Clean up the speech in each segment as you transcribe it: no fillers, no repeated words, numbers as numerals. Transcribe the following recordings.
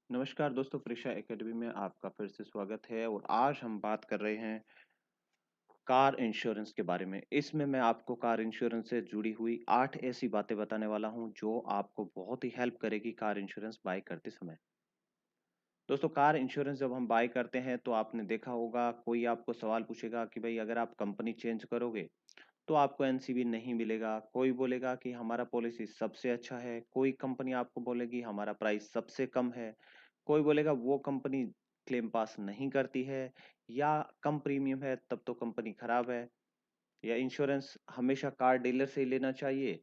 नमस्कार दोस्तों, परीक्षा एकेडमी में आपका फिर से स्वागत है और आज हम बात कर रहे हैं कार इंश्योरेंस के बारे में। इसमें मैं आपको कार इंश्योरेंस से जुड़ी हुई 8 ऐसी बातें बताने वाला हूं जो आपको बहुत ही हेल्प करेगी कार इंश्योरेंस बाय करते समय। दोस्तों, कार इंश्योरेंस जब हम बाय करते हैं तो आपने देखा होगा कोई आपको सवाल पूछेगा कि भाई अगर आप कंपनी चेंज करोगे तो आपको एनसीबी नहीं मिलेगा। कोई बोलेगा कि हमारा पॉलिसी सबसे अच्छा है, कोई कंपनी आपको बोलेगी हमारा प्राइस सबसे कम है, कोई बोलेगा वो कंपनी क्लेम पास नहीं करती है या कम प्रीमियम है तब तो कंपनी खराब है, या इंश्योरेंस हमेशा कार डीलर से ही लेना चाहिए,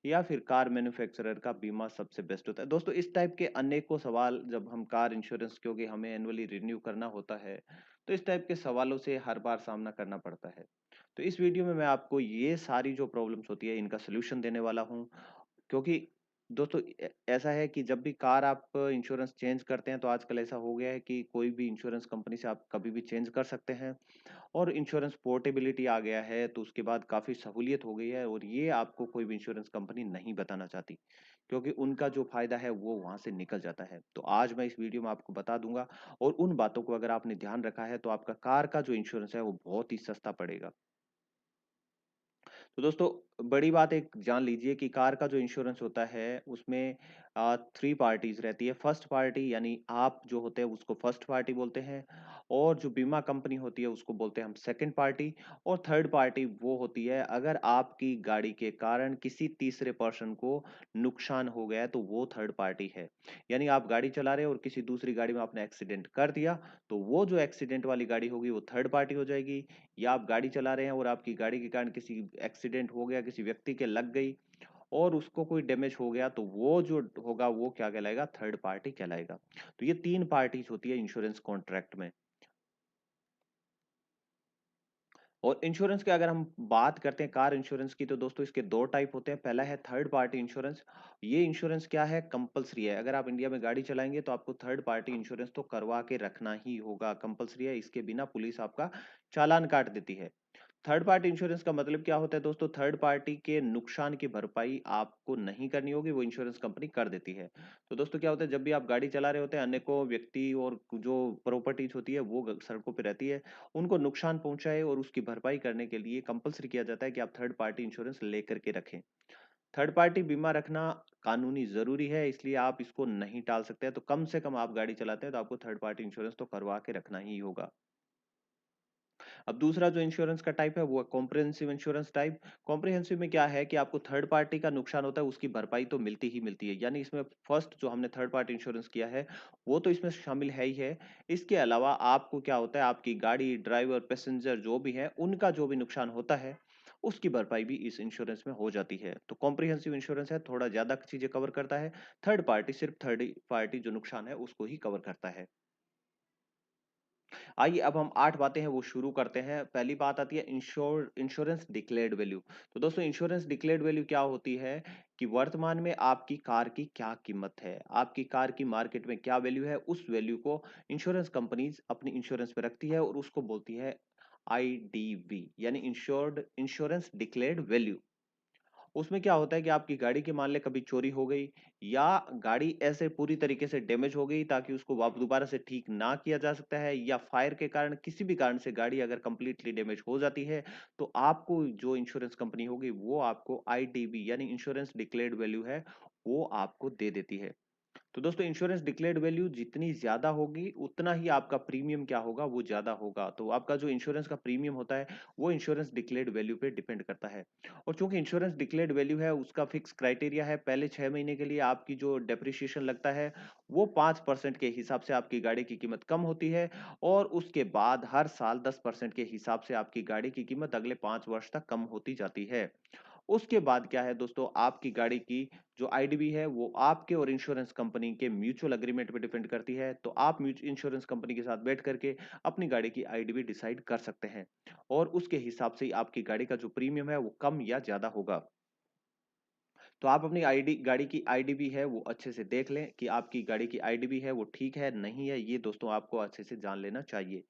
या फिर कार मैन्युफैक्चरर का बीमा सबसे बेस्ट होता है। दोस्तों, इस टाइप के अनेकों सवाल जब हम कार इंश्योरेंस, क्योंकि हमें एनुअली रिन्यू करना होता है, तो इस टाइप के सवालों से हर बार सामना करना पड़ता है। तो इस वीडियो में मैं आपको ये सारी जो प्रॉब्लम्स होती है इनका सॉल्यूशन देने वाला हूँ। क्योंकि दोस्तों ऐसा है कि जब भी कार आप इंश्योरेंस चेंज करते हैं तो आजकल ऐसा हो गया है कि कोई भी इंश्योरेंस कंपनी से आप कभी भी चेंज कर सकते हैं और इंश्योरेंस पोर्टेबिलिटी आ गया है, तो उसके बाद काफ़ी सहूलियत हो गई है और ये आपको कोई भी इंश्योरेंस कंपनी नहीं बताना चाहती, क्योंकि उनका जो फ़ायदा है वो वहाँ से निकल जाता है। तो आज मैं इस वीडियो में आपको बता दूँगा और उन बातों को अगर आपने ध्यान रखा है तो आपका कार का जो इंश्योरेंस है वो बहुत ही सस्ता पड़ेगा। तो दोस्तों, बड़ी बात एक जान लीजिए कि कार का जो इंश्योरेंस होता है उसमें 3 पार्टीज़ रहती है। फर्स्ट पार्टी यानी आप जो होते हैं उसको फर्स्ट पार्टी बोलते हैं, और जो बीमा कंपनी होती है उसको बोलते हैं हम सेकंड पार्टी, और थर्ड पार्टी वो होती है अगर आपकी गाड़ी के कारण किसी तीसरे पर्सन को नुकसान हो गया है तो वो थर्ड पार्टी है। यानी आप गाड़ी चला रहे हो और किसी दूसरी गाड़ी में आपने एक्सीडेंट कर दिया, तो वो जो एक्सीडेंट वाली गाड़ी होगी वो थर्ड पार्टी हो जाएगी। या आप गाड़ी चला रहे हैं और आपकी गाड़ी के कारण किसी एक्सीडेंट हो गया, किसी व्यक्ति के लग गई और उसको कोई डैमेज हो गया, तो वो जो होगा वो क्या कहलाएगा? थर्ड पार्टी कहलाएगा। तो ये 3 पार्टीज़ होती है इंश्योरेंस कॉन्ट्रैक्ट में। और इंश्योरेंस की अगर हम बात करते हैं कार इंश्योरेंस की, तो दोस्तों इसके 2 टाइप होते हैं। पहला है थर्ड पार्टी इंश्योरेंस। ये इंश्योरेंस क्या है? कंपल्सरी है। अगर आप इंडिया में गाड़ी चलाएँगे तो आपको थर्ड पार्टी इंश्योरेंस तो करवा के रखना ही होगा, कंपल्सरी है। इसके बिना पुलिस आपका चालान काट देती है। थर्ड पार्टी इंश्योरेंस का मतलब क्या होता है दोस्तों? थर्ड पार्टी के नुकसान की भरपाई आपको नहीं करनी होगी, वो इंश्योरेंस कंपनी कर देती है। तो दोस्तों क्या होता है, जब भी आप गाड़ी चला रहे होते हैं, अनेकों व्यक्ति और जो प्रॉपर्टीज होती है वो सड़कों पे रहती है, उनको नुकसान पहुंचाए और उसकी भरपाई करने के लिए कंपलसरी किया जाता है कि आप थर्ड पार्टी इंश्योरेंस लेकर के रखें। थर्ड पार्टी बीमा रखना कानूनी जरूरी है, इसलिए आप इसको नहीं टाल सकते हैं। तो कम से कम आप गाड़ी चलाते हैं तो आपको थर्ड पार्टी इंश्योरेंस तो करवा के रखना ही होगा। अब दूसरा जो इंश्योरेंस का टाइप है वो है कॉम्प्रिहेंसिव इंश्योरेंस टाइप। कॉम्प्रिहेंसिव में क्या है कि आपको थर्ड पार्टी का नुकसान होता है उसकी भरपाई तो मिलती ही मिलती है। यानी इसमें फर्स्ट जो हमने थर्ड पार्टी इंश्योरेंस किया है वो तो इसमें शामिल है ही है। इसके अलावा आपको क्या होता है, आपकी गाड़ी, ड्राइवर, पैसेंजर जो भी है उनका जो भी नुकसान होता है उसकी भरपाई भी इस इंश्योरेंस में हो जाती है। तो कॉम्प्रिहेंसिव इंश्योरेंस है, थोड़ा ज्यादा चीजें कवर करता है। थर्ड पार्टी सिर्फ थर्ड पार्टी जो नुकसान है उसको ही कवर करता है। आइए अब हम 8 बातें हैं वो शुरू करते हैं। पहली बात आती है इंश्योरेंस डिक्लेयर्ड वैल्यू। तो दोस्तों इंश्योरेंस डिक्लेयर्ड वैल्यू क्या होती है कि वर्तमान में आपकी कार की क्या कीमत है, आपकी कार की मार्केट में क्या वैल्यू है, उस वैल्यू को इंश्योरेंस कंपनीज अपनी इंश्योरेंस पे रखती है और उसको बोलती है आईडीवी, यानी इंश्योरेंस डिक्लेयर्ड वैल्यू। उसमें क्या होता है कि आपकी गाड़ी की मान लें कभी चोरी हो गई या गाड़ी ऐसे पूरी तरीके से डैमेज हो गई ताकि उसको वाप दोबारा से ठीक ना किया जा सकता है, या फायर के कारण किसी भी कारण से गाड़ी अगर कंप्लीटली डैमेज हो जाती है, तो आपको जो इंश्योरेंस कंपनी होगी वो आपको आईडीवी यानी इंश्योरेंस डिक्लेयर्ड वैल्यू है वो आपको दे देती है। तो दोस्तों इंश्योरेंस डिक्लेयर्ड वैल्यू जितनी ज्यादा होगी उतना ही आपका प्रीमियम क्या होगा? वो ज्यादा होगा। तो आपका जो इंश्योरेंस का प्रीमियम होता है वो इंश्योरेंस डिक्लेयर्ड वैल्यू पे डिपेंड करता है। और चूंकि इंश्योरेंस डिक्लेयर्ड वैल्यू है उसका फिक्स क्राइटेरिया है, पहले 6 महीने के लिए आपकी जो डेप्रिसिएशन लगता है वो 5% के हिसाब से आपकी गाड़ी की कीमत कम होती है, और उसके बाद हर साल 10% के हिसाब से आपकी गाड़ी की कीमत अगले 5 वर्ष तक कम होती जाती है। उसके बाद क्या है दोस्तों, आपकी गाड़ी की जो आईडीवी है वो आपके और इंश्योरेंस कंपनी के म्यूचुअल एग्रीमेंट पे डिपेंड करती है। तो आप म्यूचुअल इंश्योरेंस कंपनी के साथ बैठ करके अपनी गाड़ी की आईडीवी डिसाइड कर सकते हैं, और उसके हिसाब से ही आपकी गाड़ी का जो प्रीमियम है वो कम या ज्यादा होगा। तो आप अपनी आईडी गाड़ी की आईडीवी है वो अच्छे से देख लें कि आपकी गाड़ी की आईडीवी है वो ठीक है नहीं है, ये दोस्तों आपको अच्छे से जान लेना चाहिए।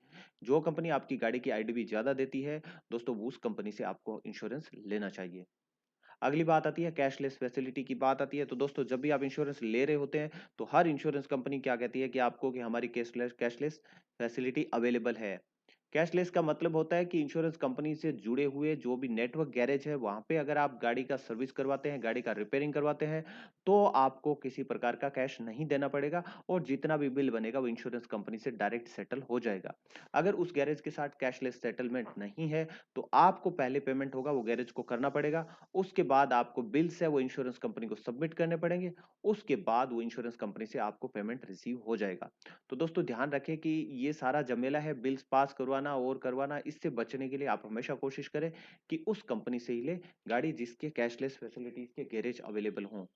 जो कंपनी आपकी गाड़ी की आईडीवी ज्यादा देती है दोस्तों, वो उस कंपनी से आपको इंश्योरेंस लेना चाहिए। अगली बात आती है कैशलेस फैसिलिटी की बात आती है। तो दोस्तों जब भी आप इंश्योरेंस ले रहे होते हैं, तो हर इंश्योरेंस कंपनी क्या कहती है कि आपको कि हमारी कैशलेस कैशलेस फैसिलिटी अवेलेबल है। कैशलेस का मतलब होता है कि इंश्योरेंस कंपनी से जुड़े हुए जो भी नेटवर्क गैरेज है, वहाँ पे अगर आप गाड़ी का सर्विस करवाते हैं, गाड़ी का रिपेयरिंग करवाते हैं, तो आपको किसी प्रकार का कैश नहीं देना पड़ेगा और जितना भी बिल बनेगा वो इंश्योरेंस कंपनी से डायरेक्ट सेटल हो जाएगा। अगर उस गैरेज के साथ कैशलेस सेटलमेंट नहीं है, तो आपको पहले पेमेंट होगा वो गैरेज को करना पड़ेगा। उसके बाद आपको बिल्स है वो इंश्योरेंस कंपनी को सबमिट करने पड़ेंगे। उसके बाद वो इंश्योरेंस कंपनी से आपको पेमेंट रिसीव हो जाएगा। तो दोस्तों ध्यान रखें कि ये सारा झमेला है बिल्स पास करवाना और करवाना, इससे बचने के लिए आप हमेशा कोशिश करें कि उस कंपनी से ही ले गाड़ी जिसके कैशलेस फैसिलिटीज के गैरेज अवेलेबल हों।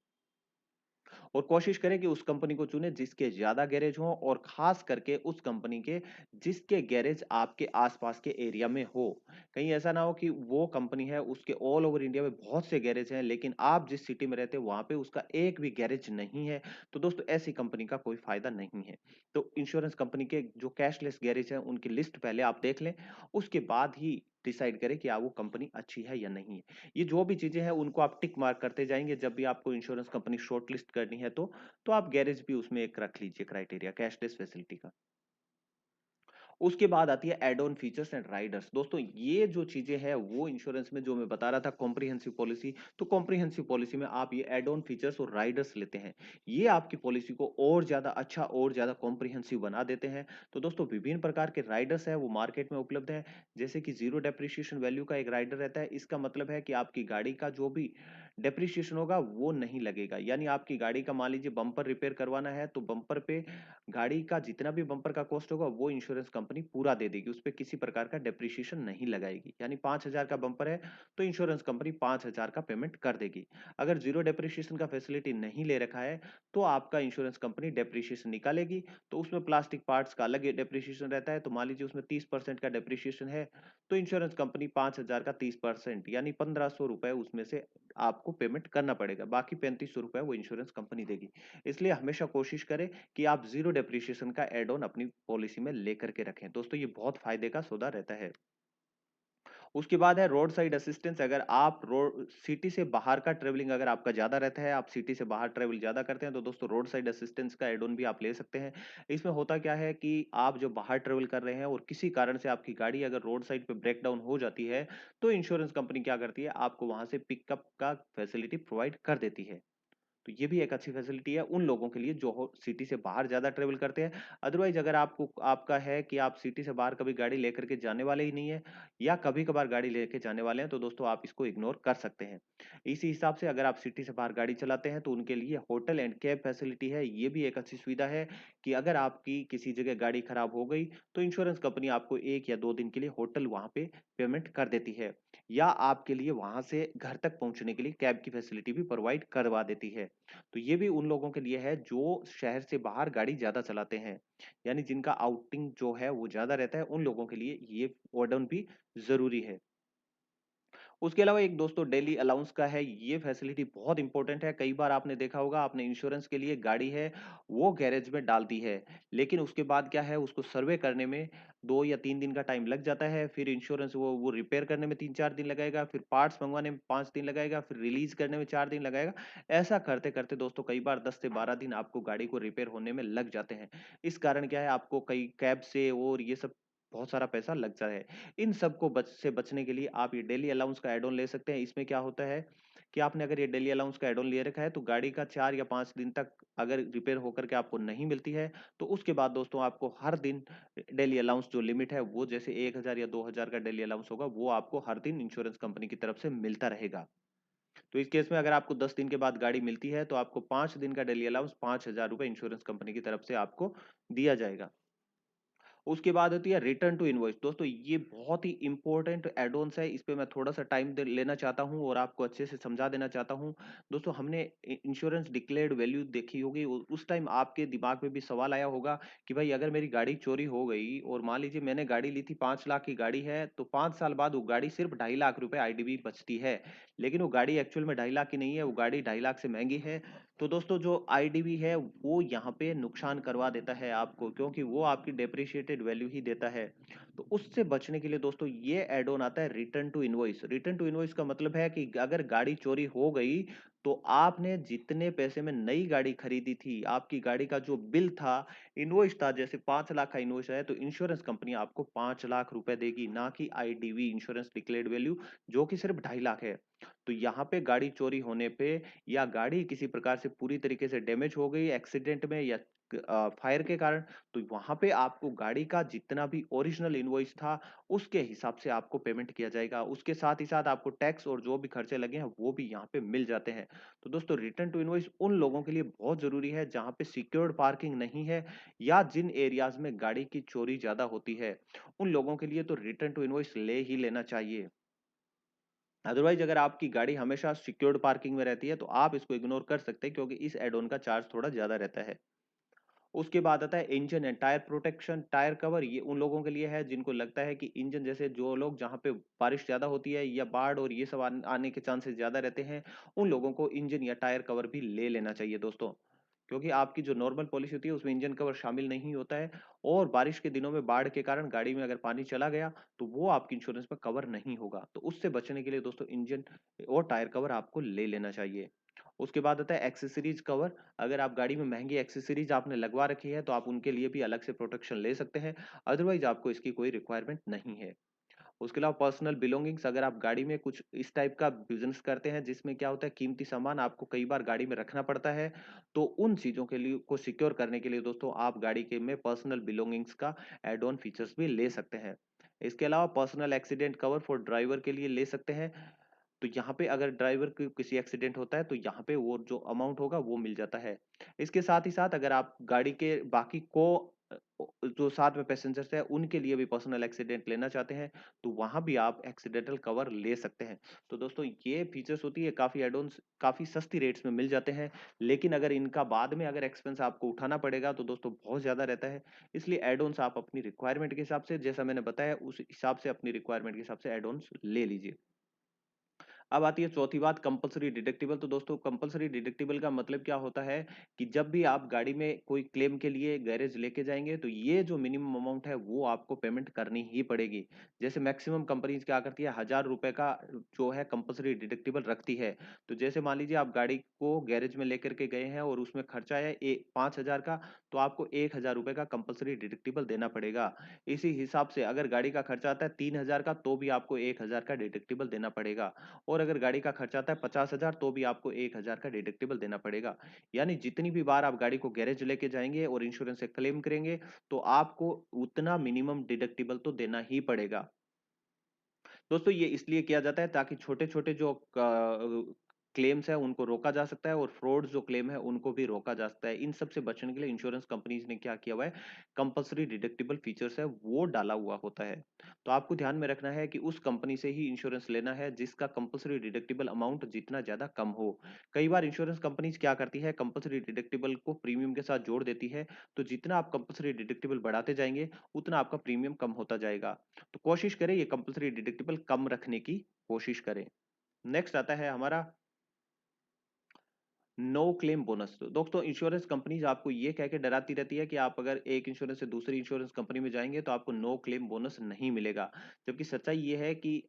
और कोशिश करें कि उस कंपनी को चुनें जिसके ज़्यादा गैरेज हों और ख़ास करके उस कंपनी के जिसके गैरेज आपके आस-पास के एरिया में हो। कहीं ऐसा ना हो कि वो कंपनी है उसके ऑल ओवर इंडिया में बहुत से गैरेज हैं, लेकिन आप जिस सिटी में रहते हो वहाँ पे उसका एक भी गैरेज नहीं है। तो दोस्तों ऐसी कंपनी का कोई फ़ायदा नहीं है। तो इंश्योरेंस कंपनी के जो कैशलेस गैरेज हैं उनकी लिस्ट पहले आप देख लें, उसके बाद ही डिसाइड करें कि वो कंपनी अच्छी है या नहीं है। ये जो भी चीज़ें हैं उनको आप टिक मार्क करते जाएँगे जब भी आपको इंश्योरेंस कंपनी शॉर्टलिस्ट करनी है तो आप गैरेज भी उसमें एक रख लीजिए क्राइटेरिया कैशलेस फैसिलिटी का। उसके बाद आती है add on features and Riders. दोस्तों ये जो चीज़ें हैं वो इंश्योरेंस में जो मैं बता रहा था कॉम्प्रिहेंसिव पॉलिसी, तो कॉम्प्रिहेंसिव पॉलिसी में आप ये ऐड ऑन फीचर्स और राइडर्स लेते हैं। ये आपकी पॉलिसी को और ज़्यादा अच्छा और ज़्यादा कॉम्प्रिहेंसिव बना देते हैं। तो दोस्तों विभिन्न प्रकार के राइडर्स हैं वो मार्केट में उपलब्ध है। जैसे कि ज़ीरो डेप्रिसिएशन वैल्यू का एक राइडर रहता है। इसका मतलब है कि आपकी गाड़ी का जो भी डेप्रिसिएशन होगा वो नहीं लगेगा। यानी आपकी गाड़ी का मान लीजिए बम्पर रिपेयर करवाना है तो बम्पर पे गाड़ी का जितना भी बम्पर का कॉस्ट होगा वो इंश्योरेंस कंपनी पूरा दे देगी, उसपे किसी प्रकार का डेप्रिसिएशन नहीं लगाएगी। यानी 5,000 का बम्पर है तो इंश्योरेंस कंपनी 5,000 का पेमेंट कर देगी। अगर जीरो डेप्रिसिएशन का फैसिलिटी नहीं ले रखा है तो आपका इंश्योरेंस कंपनी डेप्रिसिएशन निकालेगी। तो उसमें प्लास्टिक पार्ट्स का अलग डेप्रिसिएशन रहता है, तो मान लीजिए उसमें 30% का डेप्रिसिएशन है तो इंश्योरेंस कंपनी 5,000 का 30% यानी 1,500 रुपए उसमें से आपको पेमेंट करना पड़ेगा, बाकी 3,500 रुपए वो इंश्योरेंस कंपनी देगी। इसलिए हमेशा कोशिश करें कि आप ज़ीरो डेप्रिसिएशन का ऐड ऑन अपनी पॉलिसी में लेकर के रखें। दोस्तों ये बहुत फ़ायदे का सौदा रहता है। उसके बाद है रोड साइड असिस्टेंस। अगर आप रोड सिटी से बाहर का ट्रैवलिंग अगर आपका ज़्यादा रहता है, आप सिटी से बाहर ट्रैवल ज़्यादा करते हैं, तो दोस्तों रोड साइड असिस्टेंस का ऐड ऑन भी आप ले सकते हैं। इसमें होता क्या है कि आप जो बाहर ट्रैवल कर रहे हैं और किसी कारण से आपकी गाड़ी अगर रोड साइड पे ब्रेक डाउन हो जाती है, तो इंश्योरेंस कंपनी क्या करती है, आपको वहाँ से पिकअप का फैसिलिटी प्रोवाइड कर देती है। तो ये भी एक अच्छी फैसिलिटी है उन लोगों के लिए जो हो सिटी से बाहर ज़्यादा ट्रैवल करते हैं। अदरवाइज़ अगर आपको आपका है कि आप सिटी से बाहर कभी गाड़ी लेकर के जाने वाले ही नहीं है या कभी-कभार गाड़ी लेके जाने वाले हैं, तो दोस्तों आप इसको इग्नोर कर सकते हैं। इसी हिसाब से अगर आप सिटी से बाहर गाड़ी चलाते हैं, तो उनके लिए होटल एंड कैब फैसिलिटी है। ये भी एक अच्छी सुविधा है कि अगर आपकी किसी जगह गाड़ी खराब हो गई, तो इंश्योरेंस कंपनी आपको 1 या 2 दिन के लिए होटल वहाँ पे पेमेंट कर देती है या आपके लिए वहाँ से घर तक पहुँचने के लिए कैब की फैसिलिटी भी प्रोवाइड करवा देती है। तो ये भी उन लोगों के लिए है जो शहर से बाहर गाड़ी ज़्यादा चलाते हैं। यानी जिनका आउटिंग जो है वो ज़्यादा रहता है, उन लोगों के लिए ये ऐड ऑन भी ज़रूरी है। उसके अलावा एक दोस्तों डेली अलाउंस का है, ये फैसिलिटी बहुत इंपॉर्टेंट है। कई बार आपने देखा होगा आपने इंश्योरेंस के लिए गाड़ी है, वो गैरेज में डाल दी है, लेकिन उसके बाद क्या है उसको सर्वे करने में 2 या 3 दिन का टाइम लग जाता है, फिर इंश्योरेंस वो रिपेयर करने में 3-4 दिन लगाएगा, फिर पार्ट्स मँगवाने में 5 दिन लगाएगा, फिर रिलीज़ करने में 4 दिन लगाएगा। ऐसा करते-करते दोस्तों कई बार 10 से 12 दिन आपको गाड़ी को रिपेयर होने में लग जाते हैं। इस कारण क्या है आपको कई कैब से और ये सब बहुत सारा पैसा लगता है। इन सबको बचने के लिए आप ये डेली अलाउंस का ऐड ऑन ले सकते हैं। इसमें क्या होता है कि आपने अगर ये डेली अलाउंस का ऐड ऑन ले रखा है, तो गाड़ी का 4 या 5 दिन तक अगर रिपेयर होकर के आपको नहीं मिलती है, तो उसके बाद दोस्तों आपको हर दिन डेली अलाउंस जो लिमिट है, वो जैसे 1,000 या 2,000 का डेली अलाउंस होगा, वो आपको हर दिन इंश्योरेंस कंपनी की तरफ से मिलता रहेगा। तो इस केस में अगर आपको 10 दिन के बाद गाड़ी मिलती है, तो आपको 5 दिन का डेली अलाउंस ₹5,000 इंश्योरेंस कंपनी की तरफ से आपको दिया जाएगा। उसके बाद होती है रिटर्न टू इनवॉइस। दोस्तों ये बहुत ही इंपॉर्टेंट एड ऑन्स है, इस पे मैं थोड़ा-सा टाइम दे लेना चाहता हूँ और आपको अच्छे से समझा देना चाहता हूँ। दोस्तों हमने इंश्योरेंस डिक्लेयर्ड वैल्यू देखी होगी, उस टाइम आपके दिमाग में भी सवाल आया होगा कि भाई अगर मेरी गाड़ी चोरी हो गई और मान लीजिए मैंने गाड़ी ली थी 5 लाख की गाड़ी है, तो 5 साल बाद वो गाड़ी सिर्फ 2.5 लाख रुपए आईडीबी बचती है। लेकिन वो गाड़ी एक्चुअल में 2.5 लाख की नहीं है, वो गाड़ी 2.5 लाख से महँगी है। तो दोस्तों जो आईडीवी है वो यहाँ पे नुकसान करवा देता है आपको, क्योंकि वो आपकी डेप्रिशिएटेड वैल्यू ही देता है। तो उससे बचने के लिए दोस्तों ये ऐड ऑन आता है return to invoice. Return to invoice का मतलब है कि अगर गाड़ी चोरी हो गई तो आपने जितने पैसे में नई गाड़ी खरीदी थी, आपकी गाड़ी का जो बिल था, इनवॉइस था, जैसे 5 लाख का इनवॉइस है, तो इंश्योरेंस कंपनी आपको 5 लाख रुपए देगी, ना कि आईडीवी इंश्योरेंस डिक्लेयर्ड वैल्यू जो कि सिर्फ 2.5 लाख है। तो यहाँ पे गाड़ी चोरी होने पे या गाड़ी किसी प्रकार से पूरी तरीके से डैमेज हो गई एक्सीडेंट में या फायर के कारण, तो वहां पे आपको गाड़ी का जितना भी ओरिजिनल इनवॉइस था उसके हिसाब से आपको पेमेंट किया जाएगा। उसके साथ ही साथ आपको टैक्स और जो भी खर्चे लगे हैं वो भी यहाँ पे मिल जाते हैं। तो दोस्तों रिटर्न टू इनवॉइस उन लोगों के लिए बहुत जरूरी है जहां पे सिक्योर्ड पार्किंग नहीं है या जिन एरियाज में गाड़ी की चोरी ज्यादा होती है, उन लोगों के लिए तो रिटर्न टू इनवॉइस ले ही लेना चाहिए। अदरवाइज अगर आपकी गाड़ी हमेशा सिक्योर्ड पार्किंग में रहती है तो आप इसको इग्नोर कर सकते हैं, क्योंकि इस एड ऑन का चार्ज थोड़ा ज्यादा रहता है। उसके बाद आता है engine and tyre protection, tyre cover. ये उन लोगों के लिए है जिनको लगता है कि इंजन, जैसे जो लोग जहाँ पे बारिश ज्यादा होती है या बाढ़ और ये सब आने के चांसेस ज्यादा रहते हैं, उन लोगों को इंजन या टायर कवर भी ले लेना चाहिए दोस्तों। क्योंकि आपकी जो नॉर्मल पॉलिसी होती है उसमें इंजन कवर शामिल नहीं होता है, और बारिश के दिनों में बाढ़ के कारण गाड़ी में अगर पानी चला गया तो वो आपकी इंश्योरेंस में कवर नहीं होगा। तो उससे बचने के लिए दोस्तों इंजन और टायर कवर आपको ले लेना चाहिए। उसके बाद आता है एक्सेसरीज कवर। अगर आप गाड़ी में महंगी एक्सेसरीज आपने लगवा रखी है तो आप उनके लिए भी अलग से प्रोटेक्शन ले सकते हैं, अदरवाइज आपको इसकी कोई रिक्वायरमेंट नहीं है। उसके अलावा पर्सनल बिलोंगिंग्स, अगर आप गाड़ी में कुछ इस टाइप का बिजनेस करते हैं जिसमें क्या होता है कीमती सामान आपको कई बार गाड़ी में रखना पड़ता है, तो उन चीजों के लिए को सिक्योर करने के लिए दोस्तों आप गाड़ी के में पर्सनल बिलोंगिंग्स का एड ऑन फीचर्स भी ले सकते हैं। इसके अलावा personal accident cover for driver के लिए ले सकते हैं। तो यहाँ पे अगर ड्राइवर की किसी एक्सीडेंट होता है तो यहाँ पे वो जो अमाउंट होगा वो मिल जाता है। इसके साथ ही साथ अगर आप गाड़ी के बाकी को जो साथ में पैसेंजर्स है उनके लिए भी पर्सनल एक्सीडेंट लेना चाहते हैं, तो वहां भी आप एक्सीडेंटल कवर ले सकते हैं। तो दोस्तों ये फीचर्स होती है, काफी एडॉन्स काफी सस्ती रेट्स में मिल जाते हैं, लेकिन अगर इनका बाद में अगर एक्सपेंस आपको उठाना पड़ेगा तो दोस्तों बहुत ज्यादा रहता है। इसलिए एडॉन्स आप अपनी रिक्वायरमेंट के हिसाब से, जैसा मैंने बताया उस हिसाब से अपनी रिक्वायरमेंट के हिसाब से एडॉन्स ले लीजिए। अब आती है चौथी बात, कंपलसरी डिडक्टिबल। तो दोस्तों कंपलसरी डिडक्टिबल का मतलब क्या होता है कि जब भी आप गाड़ी में कोई क्लेम के लिए गैरेज लेके जाएंगे तो ये जो मिनिमम अमाउंट है वो आपको पेमेंट करनी ही पड़ेगी। जैसे मैक्सिमम कंपनीज क्या करती है, 1,000 रुपए का जो है कंपलसरी डिडक्टिबल रखती है। तो जैसे मान लीजिए आप गाड़ी को गैरेज में लेकर के गए हैं और उसमें खर्चा है 5,000 का, तो आपको 1,000 रुपए का कंपलसरी डिडक्टिबल देना पड़ेगा। इसी हिसाब से अगर गाड़ी का खर्चा आता है 3,000 का, तो भी आपको 1,000 का डिडक्टिबल देना पड़ेगा। और अगर गाड़ी का खर्चा आता है 50,000, तो भी आपको 1,000 का डिडक्टिबल देना पड़ेगा। यानी जितनी भी बार आप गाड़ी को गैरेज लेके जाएंगे और इंश्योरेंस से क्लेम करेंगे, तो आपको उतना मिनिमम डिडक्टिबल तो देना ही पड़ेगा। दोस्तों ये इसलिए किया जाता है ताकि छोटे-छोटे जो क्लेम्स है उनको रोका जा सकता है, और फ्रॉड जो क्लेम है उनको भी रोका जा सकता है। इन सब से बचने के लिए इंश्योरेंस कंपनीज ने क्या किया हुआ है, कंपल्सरी डिडक्टिबल फीचर्स है वो डाला हुआ होता है। तो आपको ध्यान में रखना है कि उस कंपनी से ही इंश्योरेंस लेना है जिसका कंपल्सरी डिडक्टिबल अमाउंट जितना ज्यादा कम हो। कई बार इंश्योरेंस कंपनीज क्या करती है, कंपल्सरी डिडक्टिबल को प्रीमियम के साथ जोड़ देती है। तो जितना आप कंपल्सरी डिडक्टिबल बढ़ाते जाएंगे उतना आपका प्रीमियम कम होता जाएगा। तो कोशिश करें ये कंपल्सरी डिडक्टिबल कम रखने की कोशिश करें। नेक्स्ट आता है हमारा नो क्लेम बोनस। तो दोस्तों इंश्योरेंस कंपनीज आपको ये कह के डराती रहती है कि आप अगर एक इंश्योरेंस से दूसरी इंश्योरेंस कंपनी में जाएंगे तो आपको नो क्लेम बोनस नहीं मिलेगा। जबकि सच्चाई ये है कि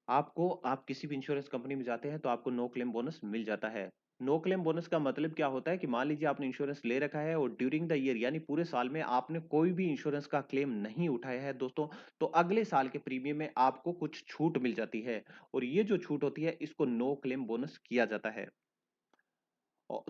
आपको, आप किसी भी इंश्योरेंस कंपनी में जाते हैं तो आपको नो क्लेम बोनस मिल जाता है। नो क्लेम बोनस का मतलब क्या होता है कि मान लीजिए आपने इंश्योरेंस ले रखा है और ड्यूरिंग द ईयर यानी पूरे साल में आपने कोई भी इंश्योरेंस का क्लेम नहीं उठाया है दोस्तों, तो अगले साल के प्रीमियम में आपको कुछ छूट मिल जाती है, और ये जो छूट होती है इसको नो क्लेम बोनस किया जाता है।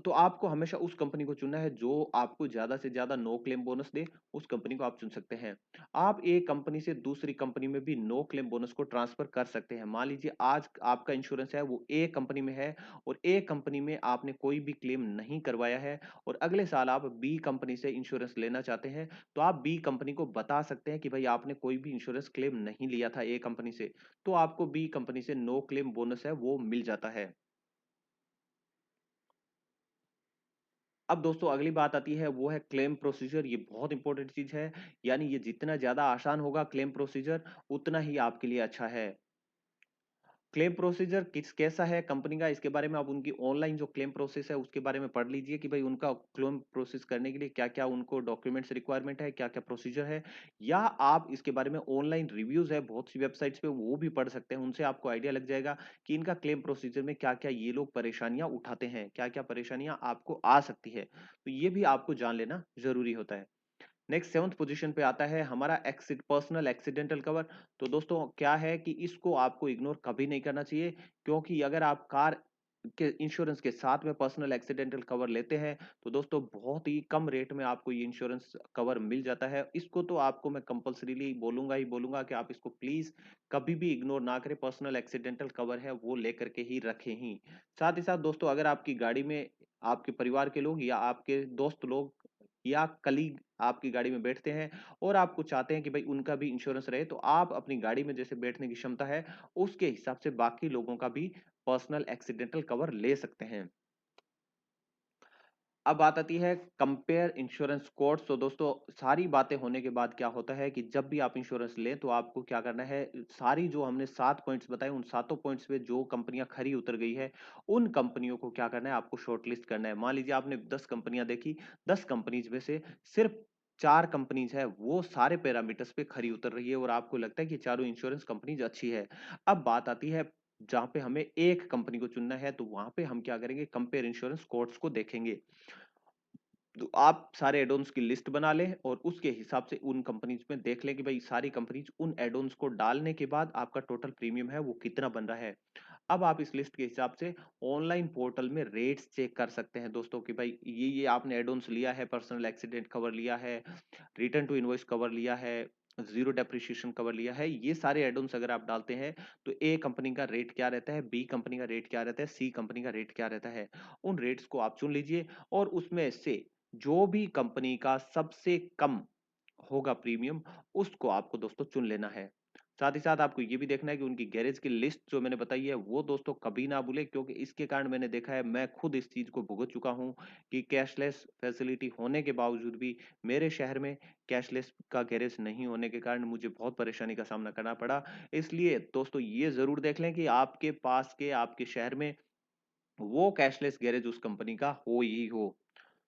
तो आपको हमेशा उस कंपनी को चुनना है जो आपको ज्यादा से ज्यादा नो क्लेम बोनस दे, उस कंपनी को आप चुन सकते हैं। आप एक कंपनी से दूसरी कंपनी में भी नो क्लेम बोनस को ट्रांसफर कर सकते हैं। मान लीजिए आज आपका इंश्योरेंस है वो ए कंपनी में है, और ए कंपनी में आपने कोई भी क्लेम नहीं करवाया है, और अगले साल आप बी कंपनी से इंश्योरेंस लेना चाहते हैं, तो आप बी कंपनी को बता सकते हैं कि भाई आपने कोई भी इंश्योरेंस क्लेम नहीं लिया था ए कंपनी से, तो आपको बी कंपनी से नो क्लेम बोनस है वो मिल जाता है। अब दोस्तों अगली बात आती है वो है क्लेम प्रोसीजर। ये बहुत इंपॉर्टेंट चीज है, यानी ये जितना ज्यादा आसान होगा क्लेम प्रोसीजर उतना ही आपके लिए अच्छा है। क्लेम प्रोसीजर कैसा है कंपनी का, इसके बारे में आप उनकी ऑनलाइन जो क्लेम प्रोसेस है उसके बारे में पढ़ लीजिए कि भाई उनका क्लेम प्रोसेस करने के लिए क्या-क्या उनको डॉक्यूमेंट्स रिक्वायरमेंट है, क्या-क्या प्रोसीजर है। या आप इसके बारे में ऑनलाइन रिव्यूज़ है बहुत सी वेबसाइट्स पे वो भी पढ़ सकते हैं। उनसे आपको आइडिया लग जाएगा कि इनका क्लेम प्रोसीजर में क्या-क्या ये लोग परेशानियाँ उठाते हैं, क्या-क्या परेशानियाँ आपको आ सकती है। तो ये भी आपको जान लेना ज़रूरी होता है। नेक्स्ट 7th पोजीशन पे आता है हमारा पर्सनल एक्सीडेंटल कवर। तो दोस्तों क्या है कि इसको आपको इग्नोर कभी नहीं करना चाहिए, क्योंकि अगर आप कार के इंश्योरेंस के साथ में पर्सनल एक्सीडेंटल कवर लेते हैं तो दोस्तों बहुत ही कम रेट में आपको ये इंश्योरेंस कवर मिल जाता है। इसको तो आपको मैं कंपल्सरीली बोलूंगा ही बोलूंगा कि आप इसको प्लीज कभी भी इग्नोर ना करें। पर्सनल एक्सीडेंटल कवर है वो लेकर के ही रखें ही। साथ ही साथ दोस्तों अगर आपकी गाड़ी में आपके परिवार के लोग या आपके दोस्त लोग या कलीग आपकी गाड़ी में बैठते हैं और आपको चाहते हैं कि भाई उनका भी इंश्योरेंस रहे, तो आप अपनी गाड़ी में जैसे बैठने की क्षमता है उसके हिसाब से बाकी लोगों का भी पर्सनल एक्सीडेंटल कवर ले सकते हैं। अब बात आती है कंपेयर इंश्योरेंस कोड्स। तो दोस्तों सारी बातें होने के बाद क्या होता है कि जब भी आप इंश्योरेंस लें तो आपको क्या करना है, सारी जो हमने 7 पॉइंट्स बताए उन सातों पॉइंट्स पे जो कंपनियां खरी उतर गई है उन कंपनियों को क्या करना है, आपको शॉर्टलिस्ट करना है। मान लीजिए आपने 10 कंपनियां देखी, 10 कंपनीज में से सिर्फ 4 कंपनीज है वो सारे पैरामीटर्स पे खरी उतर रही है और आपको लगता है कि चारों इंश्योरेंस कंपनीज अच्छी है। अब बात आती है जहां पे हमें एक कंपनी को चुनना है, तो वहां पे हम क्या करेंगे, कंपेयर इंश्योरेंस कोड्स को देखेंगे। तो आप सारे एड ऑन्स की लिस्ट बना लें और उसके हिसाब से उन कंपनीज में देख लें कि भाई सारी कंपनीज उन एड ऑन्स को डालने के बाद आपका टोटल प्रीमियम है वो कितना बन रहा है। अब आप इस लिस्ट के हिसाब से ऑनलाइन पोर्टल में रेट्स चेक कर सकते हैं दोस्तों कि भाई ये आपने एड ऑन्स लिया है, पर्सनल एक्सीडेंट कवर लिया है, रिटर्न टू इनवॉइस कवर लिया है, जीरो डेप्रिसिएशन कवर लिया है, ये सारे एड ऑन्स अगर आप डालते हैं तो ए कंपनी का रेट क्या रहता है, बी कंपनी का रेट क्या रहता है, सी कंपनी का रेट क्या रहता है। उन रेट्स को आप चुन लीजिए और उसमें से जो भी कंपनी का सबसे कम होगा प्रीमियम उसको आपको दोस्तों चुन लेना है। साथ ही साथ आपको ये भी देखना है कि उनकी गैरेज की लिस्ट जो मैंने बताई है वो दोस्तों कभी ना भूले, क्योंकि इसके कारण मैंने देखा है, मैं खुद इस चीज को भुगत चुका हूं कि कैशलेस फैसिलिटी होने के बावजूद भी मेरे शहर में कैशलेस का गैरेज नहीं होने के कारण मुझे बहुत परेशानी का सामना करना पड़ा। इसलिए दोस्तों ये जरूर देख लें कि आपके पास के आपके शहर में वो कैशलेस गैरेज उस कंपनी का हो ही हो।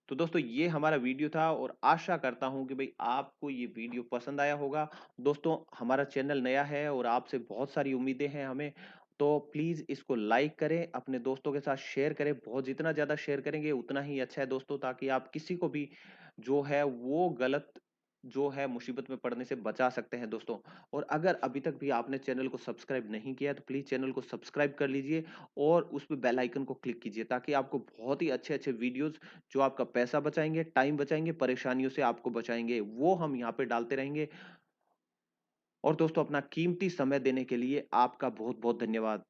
तो दोस्तों ये हमारा वीडियो था और आशा करता हूं कि भाई आपको ये वीडियो पसंद आया होगा। दोस्तों हमारा चैनल नया है और आपसे बहुत सारी उम्मीदें हैं हमें, तो प्लीज इसको लाइक करें, अपने दोस्तों के साथ शेयर करें। बहुत जितना ज्यादा शेयर करेंगे उतना ही अच्छा है दोस्तों, ताकि आप किसी को भी जो है वो गलत जो है मुसीबत में पड़ने से बचा सकते हैं दोस्तों। और अगर अभी तक भी आपने चैनल को सब्सक्राइब नहीं किया है तो प्लीज चैनल को सब्सक्राइब कर लीजिए और उस पे बेल आइकन को क्लिक कीजिए, ताकि आपको बहुत ही अच्छे अच्छे वीडियोस जो आपका पैसा बचाएंगे, टाइम बचाएंगे, परेशानियों से आपको बचाएंगे, वो हम यहाँ पे डालते रहेंगे। और दोस्तों अपना कीमती समय देने के लिए आपका बहुत बहुत धन्यवाद।